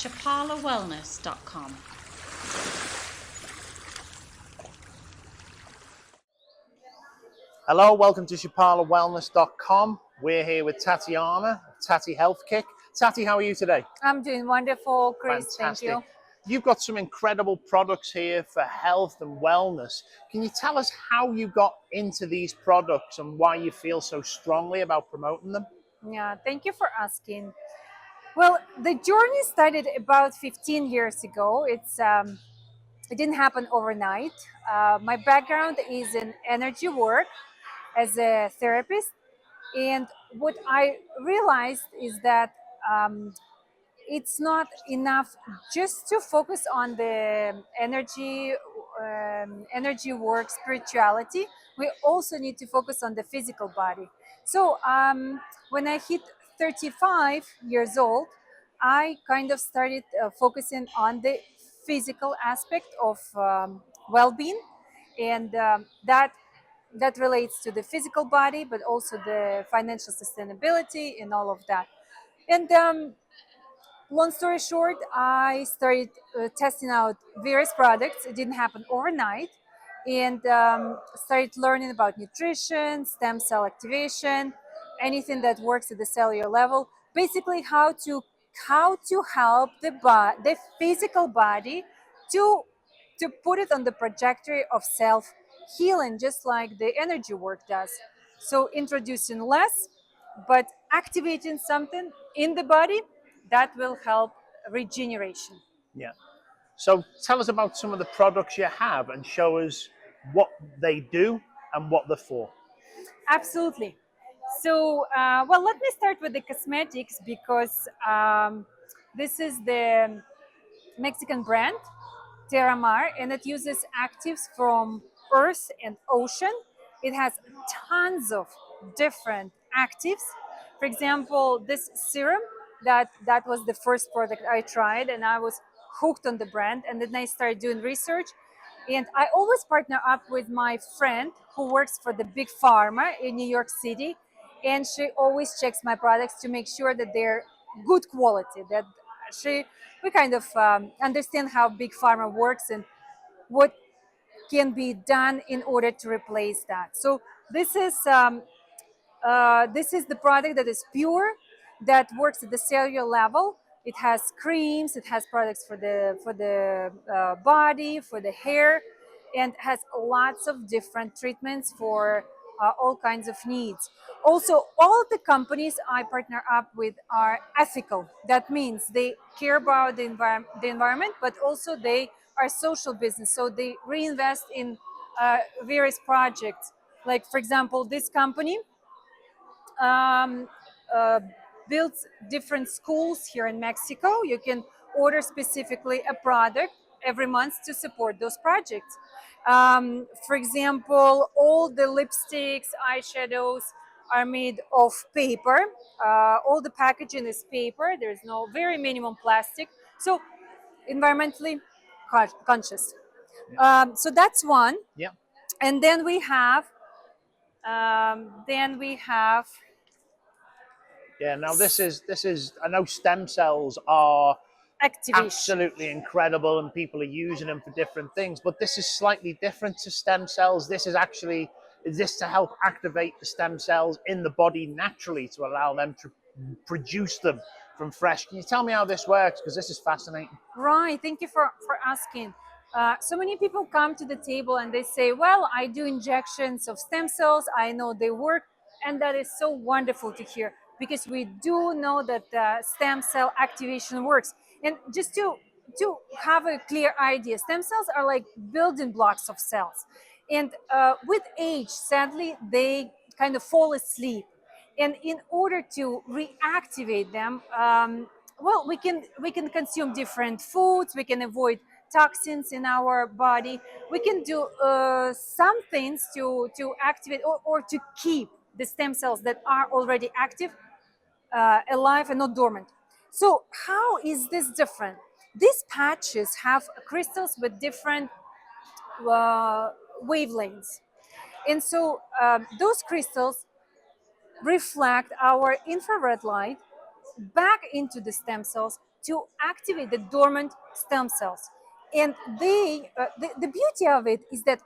chapalawellness.com. Hello, welcome to chapalawellness.com. We're here with Tatyana, Taty HealthKick. Taty, how are you today? I'm doing wonderful, Chris. Fantastic. Thank you. You've got some incredible products here for health and wellness. Can you tell us how you got into these products and why you feel so strongly about promoting them? Yeah, thank you for asking. Well, the journey started about 15 years ago. It didn't happen overnight. My background is in energy work as a therapist, and what I realized is that it's not enough just to focus on the energy work spirituality. We also need to focus on the physical body. So when I hit 35 years old, I kind of started focusing on the physical aspect of well-being, and that relates to the physical body, but also the financial sustainability and all of that. And long story short, I started testing out various products. It didn't happen overnight, and started learning about nutrition, stem cell activation, anything that works at the cellular level. Basically, how to help the physical body to put it on the trajectory of self healing, just like the energy work does. So introducing less, but activating something in the body that will help regeneration. Yeah. So tell us about some of the products you have and show us what they do and what they're for. Absolutely. So, well, let me start with the cosmetics because this is the Mexican brand, Terramar, and it uses actives from earth and ocean. It has tons of different actives. For example, this serum, that was the first product I tried, and I was hooked on the brand. And then I started doing research, and I always partner up with my friend who works for the big pharma in New York City, and she always checks my products to make sure that they're good quality. That we kind of understand how big pharma works and what can be done in order to replace that. So this is the product that is pure, that works at the cellular level. It has creams, it has products for the body, for the hair, and has lots of different treatments for all kinds of needs. Also, all of the companies I partner up with are ethical. That means they care about the environment, but also they are social business. So they reinvest in various projects. Like, for example, this company um, uh, builds different schools here in Mexico. You can order specifically a product every month to support those projects. For example, all the lipsticks, eyeshadows are made of paper. All the packaging is paper. There's no very minimum plastic. So environmentally conscious. So that's one. Yeah. And then we have Yeah. Now this is I know stem cells are activation. absolutely incredible and people are using them for different things, but this is slightly different to stem cells. This is this to help activate the stem cells in the body naturally to allow them to produce them from fresh. Can you tell me how this works? Because this is fascinating. Right. Thank you for asking. So many people come to the table and they say, well, I do injections of stem cells. I know they work. And that is so wonderful to hear, because we do know that stem cell activation works. And just to have a clear idea, stem cells are like building blocks of cells. And with age, sadly, they kind of fall asleep. And in order to reactivate them, well, we can consume different foods. We can avoid toxins in our body. We can do some things to activate or to keep the stem cells that are already active alive and not dormant. So how is this different? These patches have crystals with different wavelengths, and so those crystals reflect our infrared light back into the stem cells to activate the dormant stem cells. And the beauty of it is that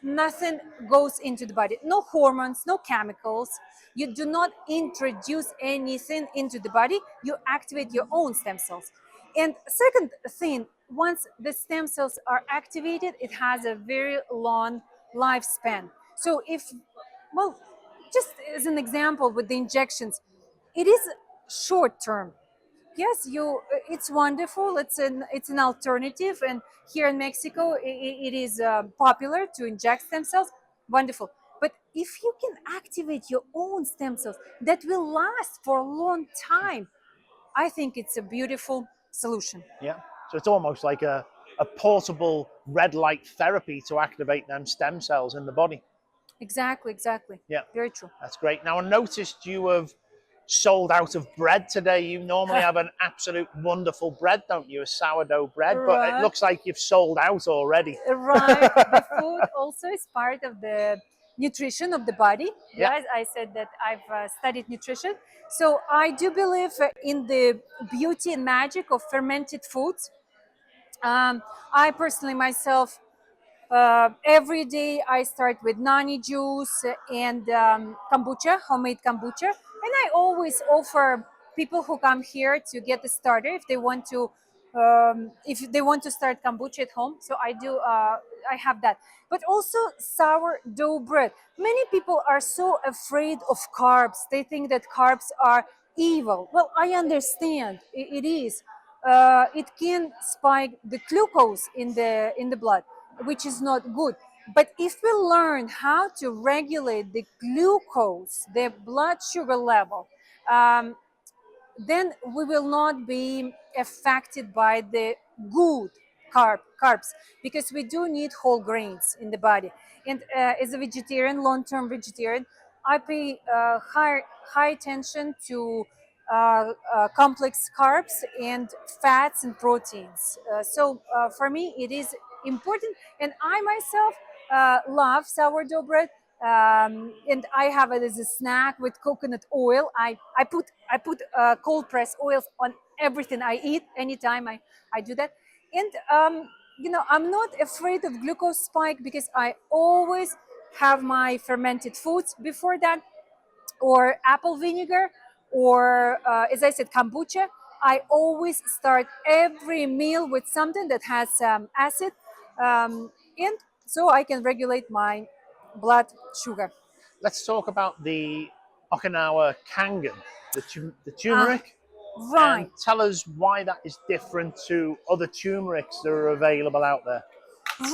nothing goes into the body, no hormones, no chemicals. You do not introduce anything into the body. You activate your own stem cells. And second thing, once the stem cells are activated, it has a very long lifespan. So if, well, just as an example with the injections, it is short term. Yes, it's wonderful. It's an alternative, and here in Mexico, it is popular to inject stem cells. Wonderful. But if you can activate your own stem cells that will last for a long time, I think it's a beautiful solution. Yeah. So it's almost like a portable red light therapy to activate them stem cells in the body. Exactly, exactly. Yeah. Very true. That's great. Now, I noticed you have sold out of bread today. You normally have an absolute wonderful bread, don't you? A sourdough bread, but it Right. looks like you've sold out already. Right. The food also is part of the nutrition of the body. Yeah. Yes, I said that I've studied nutrition. So I do believe in the beauty and magic of fermented foods. I personally myself, every day I start with nani juice and kombucha, homemade kombucha. And I always offer people who come here to get a starter if they want to start kombucha at home. So I have that. But also sourdough bread. Many people are so afraid of carbs. They think that carbs are evil. Well, I understand it is. It can spike the glucose in the blood, which is not good. But if we learn how to regulate the glucose, the blood sugar level, um, then we will not be affected by the good carbs, because we do need whole grains in the body. And as a vegetarian, long-term vegetarian, I pay high attention to complex carbs and fats and proteins. So for me, it is important, and I myself love sourdough bread. And I have it as a snack with coconut oil. I put cold press oils on everything I eat anytime I do that. And I'm not afraid of glucose spike, because I always have my fermented foods before that, or apple vinegar, or as I said, kombucha. I always start every meal with something that has acid, and so I can regulate my blood sugar. Let's talk about the Okinawa Kangen, the Ah, turmeric, and right, tell us why that is different to other turmerics that are available out there.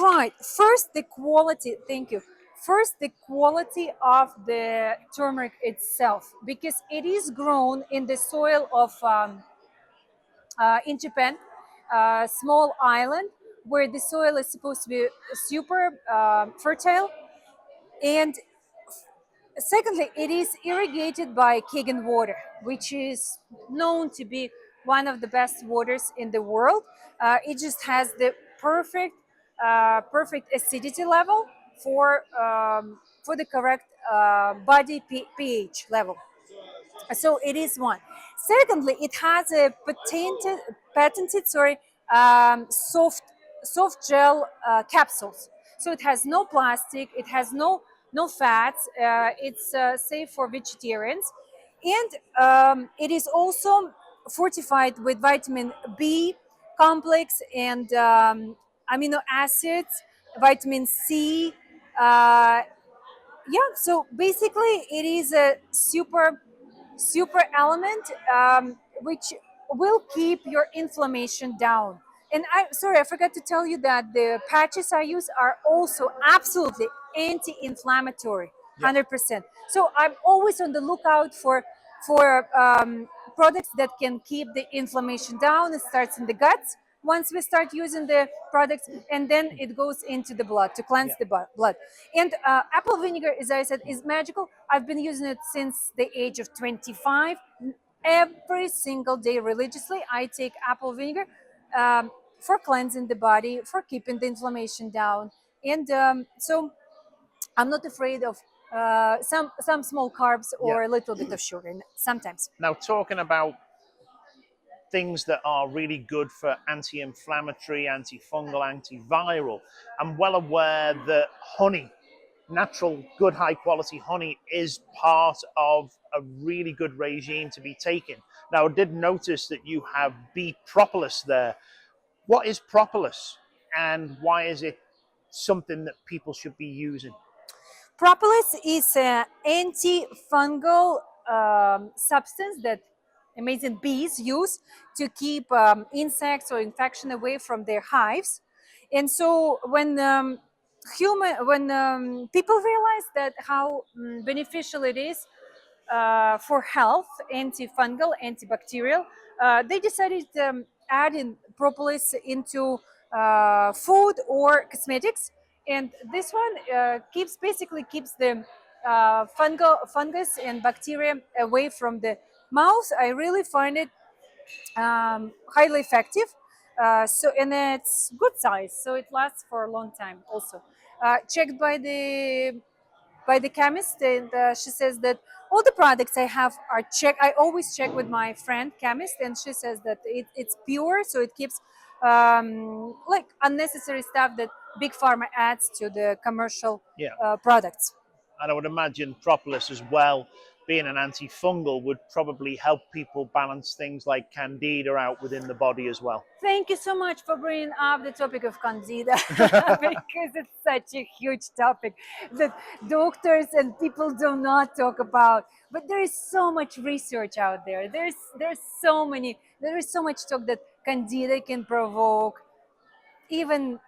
right. First, the quality. Thank you. First, the quality of the turmeric itself, because it is grown in the soil of in Japan, a small island where the soil is supposed to be super fertile. And secondly, it is irrigated by Kagan water, which is known to be one of the best waters in the world. It just has the perfect acidity level for the correct body pH level. So it is one. Secondly, it has a patented soft gel capsules. So it has no plastic, it has no fats. It's safe for vegetarians, and it is also fortified with vitamin B complex and amino acids, vitamin C. Yeah, so basically, it is a super element, which will keep your inflammation down. And I forgot to tell you that the patches I use are also absolutely anti-inflammatory, Yeah. 100%. So I'm always on the lookout for products that can keep the inflammation down. It starts in the guts once we start using the products, and then it goes into the blood to cleanse the blood. And apple vinegar, as I said, is magical. I've been using it since the age of 25. Every single day religiously, I take apple vinegar, for cleansing the body, for keeping the inflammation down. And so I'm not afraid of some small carbs Yeah. or a little bit of sugar sometimes. Now, talking about things that are really good for anti-inflammatory, antifungal, antiviral. I'm well aware that honey, natural, good, high quality honey, is part of a really good regime to be taken. Now, I did notice that you have bee propolis there. What is propolis, and why is it something that people should be using? Propolis is an antifungal substance that amazing bees use to keep insects or infection away from their hives. And so when people realize that how beneficial it is for health, antifungal, antibacterial, they decided to add in propolis into food or cosmetics. And this one basically keeps the fungus and bacteria away from the mouth. I really find it highly effective. And it's good size, so it lasts for a long time. Also, checked by the chemist, and she says that all the products I have are checked. I always check with my friend chemist, and she says that it's pure, so it keeps like unnecessary stuff that big pharma adds to the commercial Yeah. products. And I would imagine propolis as well, being an antifungal, would probably help people balance things like candida out within the body as well. Thank you so much for bringing up the topic of candida because it's such a huge topic that doctors and people do not talk about. But there is so much research out there. There is so much talk that candida can provoke even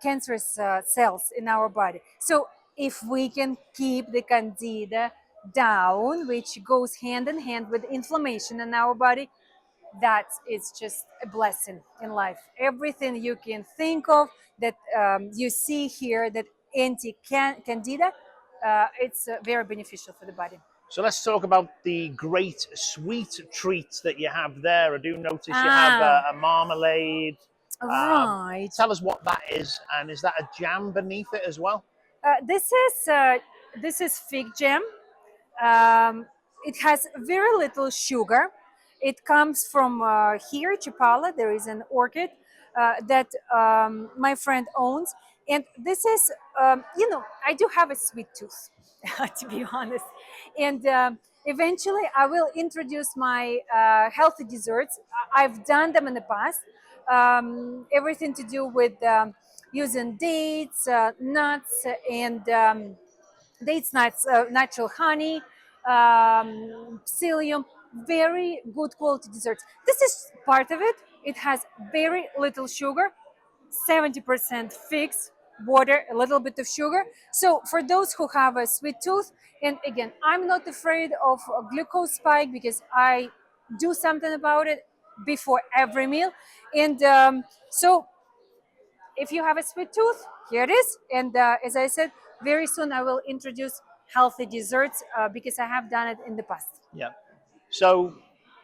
cancerous cells in our body. So if we can keep the candida down, which goes hand in hand with inflammation in our body, that is just a blessing in life. Everything you can think of that you see here, that anti-candida, it's very beneficial for the body. So let's talk about the great sweet treats that you have there. I do notice you have a marmalade. Right. Tell us what that is, and is that a jam beneath it as well? This is fig jam. It has very little sugar. It comes from here, Chapala. There is an orchid that my friend owns, and this is, I do have a sweet tooth, to be honest, and eventually I will introduce my healthy desserts. I've done them in the past. Everything to do with using dates, nuts, and dates nuts, natural honey, psyllium, very good quality desserts. This is part of it. It has very little sugar, 70% figs, water, a little bit of sugar. So for those who have a sweet tooth, and again, I'm not afraid of a glucose spike because I do something about it before every meal. And so if you have a sweet tooth, here it is. And as I said, very soon I will introduce healthy desserts because I have done it in the past. Yeah. So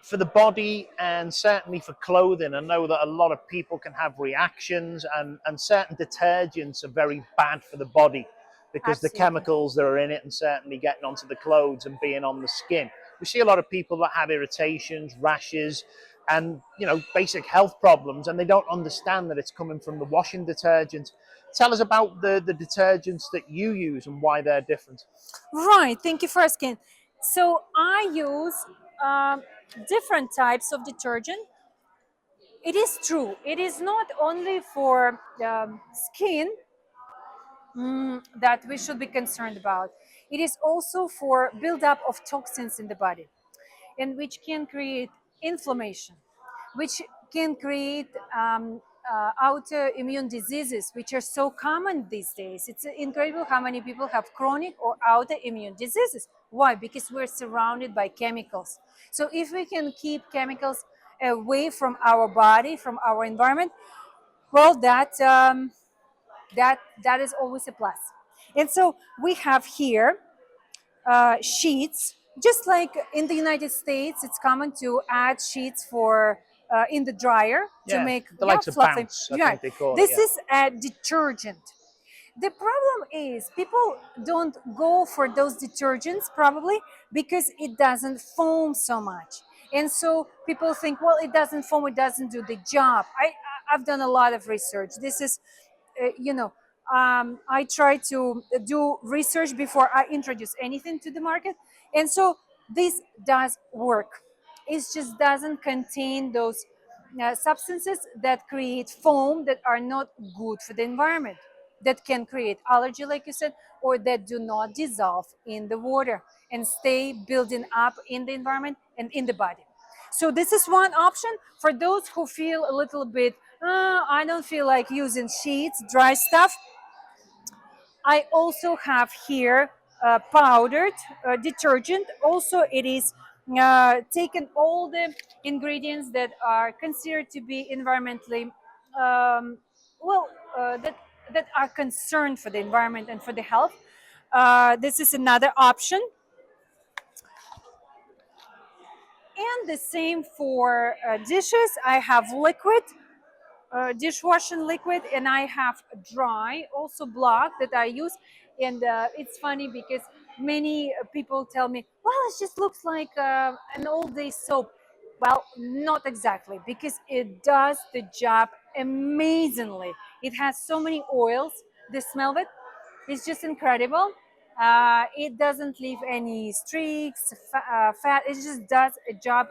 for the body and certainly for clothing, I know that a lot of people can have reactions, and certain detergents are very bad for the body because Absolutely. the chemicals that are in it and certainly getting onto the clothes and being on the skin. We see a lot of people that have irritations, rashes, and basic health problems, and they don't understand that it's coming from the washing detergent. Tell us about the detergents that you use and why they're different. Right, thank you for asking. So I use different types of detergent. It is true, it is not only for skin that we should be concerned about. It is also for buildup of toxins in the body, and which can create inflammation, which can create autoimmune diseases, which are so common these days. It's incredible how many people have chronic or autoimmune diseases. Why? Because we're surrounded by chemicals. So if we can keep chemicals away from our body, from our environment, well, that is always a plus. And so we have here sheets, just like in the United States, it's common to add sheets for in the dryer to make the likes of fluffy. bounce, I think they call This it. is a detergent. The problem is people don't go for those detergents probably because it doesn't foam so much. And so people think, well, it doesn't foam, it doesn't do the job. I've done a lot of research. This is, you know, I try to do research before I introduce anything to the market. And so this does work. It just doesn't contain those substances that create foam that are not good for the environment, that can create allergy, like you said, or that do not dissolve in the water and stay building up in the environment and in the body. So this is one option for those who feel a little bit, I don't feel like using sheets, dry stuff. I also have here powdered detergent. Also, it is taken all the ingredients that are considered to be environmentally um, well, that are concerned for the environment and for the health. This is another option. And the same for dishes. I have liquid, dishwashing liquid, and I have dry, also block that I use. And it's funny because many people tell me, well, it just looks like an all day soap. Well, not exactly, because it does the job amazingly. It has so many oils. The smell of it is just incredible. It doesn't leave any streaks, fat. It just does a job.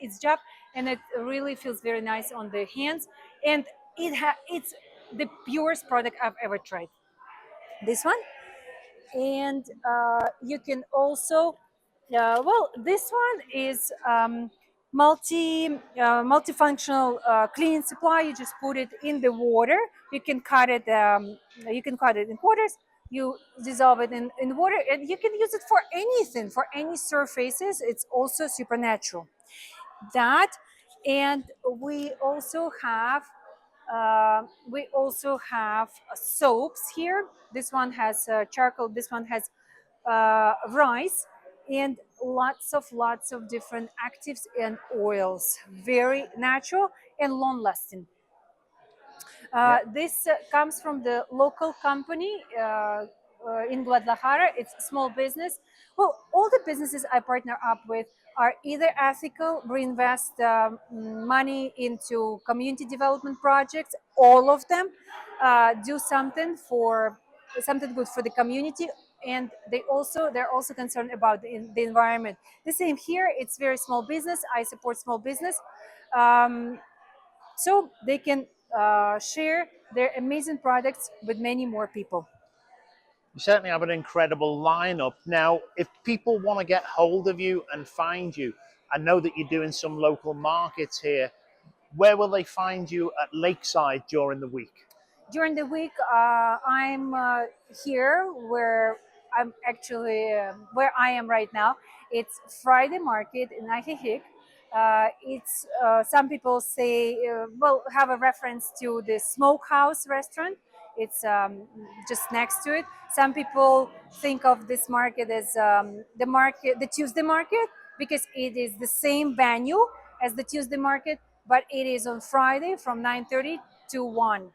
Its job, and it really feels very nice on the hands. And it's the purest product I've ever tried. This one, and you can also, well, this one is multifunctional cleaning supply. You just put it in the water. You can cut it. You can cut it in quarters. You dissolve it in water, and you can use it for anything, for any surfaces. It's also supernatural. That, and we also have soaps here. This one has charcoal. This one has rice, and lots of different actives and oils. Very natural and long lasting. Yeah. This comes from the local company in Guadalajara. It's a small business. Well, all the businesses I partner up with are either ethical, reinvest money into community development projects. All of them do something good for the community, and they're also concerned about the environment. The same here. It's very small business. I support small business. Um, so they can share their amazing products with many more people. You certainly have an incredible lineup. Now, if people want to get hold of you and find you, I know that you're doing some local markets here. Where will they find you at Lakeside during the week? During the week, I'm here where I am right now. It's Friday market in Taty. It's some people say, well, have a reference to the smokehouse restaurant. It's just next to it. Some people think of this market as the Tuesday market, because it is the same venue as the Tuesday market, but it is on Friday from 9:30 to 1.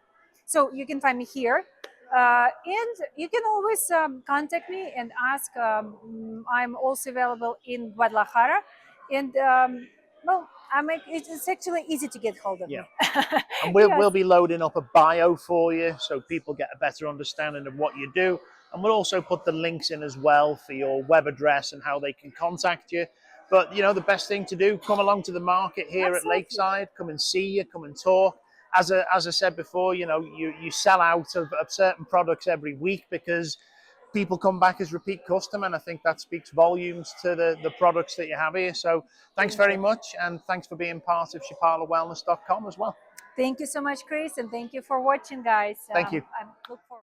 So you can find me here. And you can always contact me and ask. I'm also available in Guadalajara. And well, it's actually easy to get hold of Yeah. me. And we'll, Yes. we'll be loading up a bio for you so people get a better understanding of what you do. And we'll also put the links in as well for your web address and how they can contact you. But, the best thing to do, come along to the market here at Absolutely. Lakeside, come and see you, come and talk. As I said before, you sell out of certain products every week because people come back as repeat customer, and I think that speaks volumes to the products that you have here. So thanks very much, and thanks for being part of ChapalaWellness.com as well. Thank you so much, Chris, and thank you for watching, guys. Thank you. I look forward.